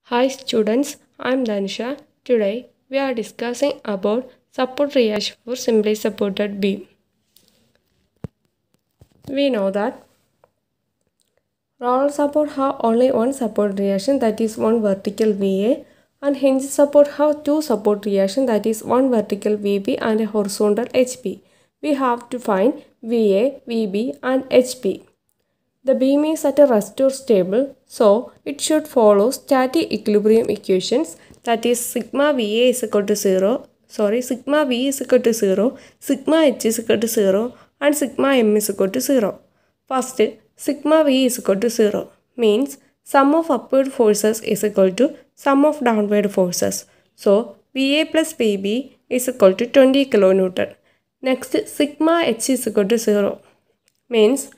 Hi students, I am Danisha. Today we are discussing about support reaction for simply supported beam. We know that roller support have only one support reaction, that is one vertical VA, and hinge support have two support reaction, that is one vertical VB and a horizontal HP. We have to find VA, VB and HP. The beam is at a rest or stable, so it should follow static equilibrium equations, that is sigma VA is equal to sigma V is equal to 0, sigma H is equal to 0 and sigma M is equal to 0. First, sigma V is equal to 0 means sum of upward forces is equal to sum of downward forces. So, VA plus VB is equal to 20 kN. Next, sigma H is equal to 0 means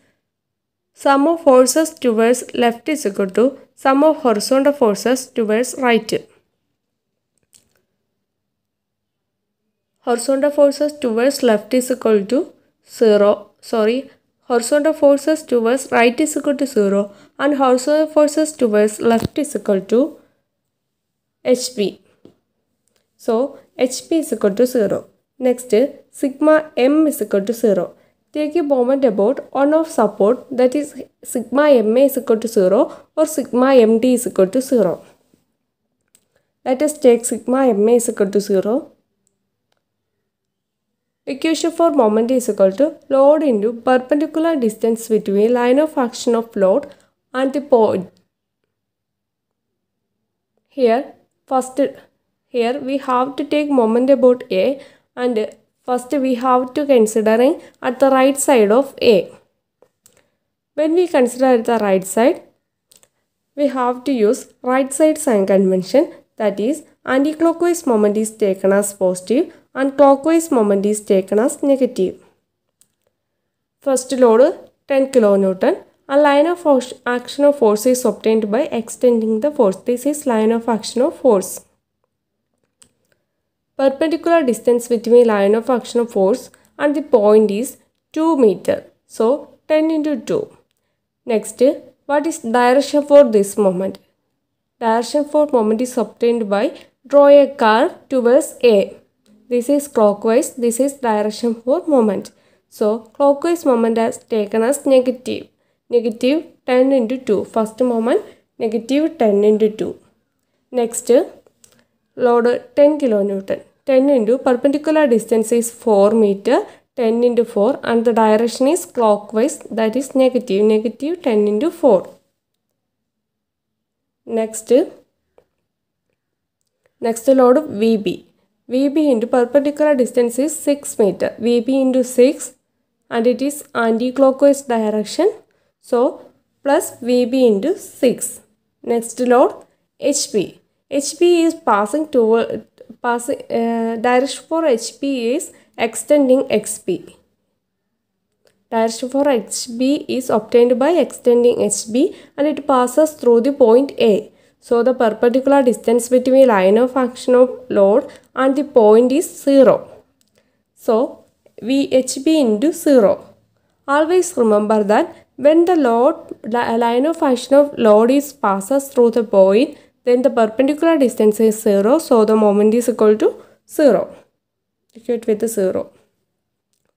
sum of forces towards left is equal to sum of horizontal forces towards right. Horizontal forces towards left is equal to 0. Horizontal forces towards right is equal to 0 and horizontal forces towards left is equal to HP. So, HP is equal to 0. Next, sigma M is equal to 0. Take a moment about one of support, that is sigma MA is equal to 0 or sigma MD is equal to 0. Let us take sigma MA is equal to 0. Equation for moment is equal to load into perpendicular distance between line of action of load and the point. Here we have to take moment about A, and first we have to considering at the right side of A. When we consider at the right side, we have to use right side sign convention, that is anti-clockwise moment is taken as positive and clockwise moment is taken as negative. First load 10 kN and line of action of force is obtained by extending the force. This is line of action of force. Perpendicular distance between line of action of force and the point is 2 meter. So 10 into 2. Next, what is direction for this moment? Direction for moment is obtained by draw a curve towards A. This is clockwise, this is direction for moment. So clockwise moment is taken as negative. Negative 10 into 2. First moment negative 10 into 2. Next, load 10 kN. 10 into perpendicular distance is 4 meter. 10 into 4 and the direction is clockwise, that is negative. Negative 10 into 4. Next load VB. VB into perpendicular distance is 6 meter. VB into 6 and it is anti-clockwise direction. So plus VB into 6. Next load HP. HP is direction for HP is extending XB. Direction for HB is obtained by extending HB and it passes through the point A. So the perpendicular distance between line of action of load and the point is 0. So VHB into 0. Always remember that when the line of action of load is passes through the point, then the perpendicular distance is 0. So the moment is equal to 0. Equate with 0.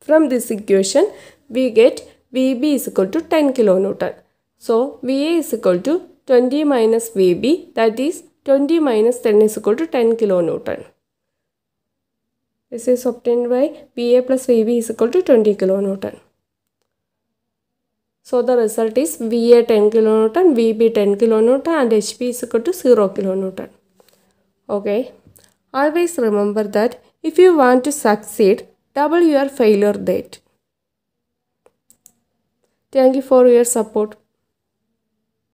From this equation, we get VB is equal to 10 kN. So VA is equal to 20 minus VB, that is 20 minus 10 is equal to 10 kN. This is obtained by VA plus VB is equal to 20 kN. So the result is VA 10 kN, VB 10 kN and HP is equal to 0 kN. Okay. Always remember that if you want to succeed, double your failure rate. Thank you for your support.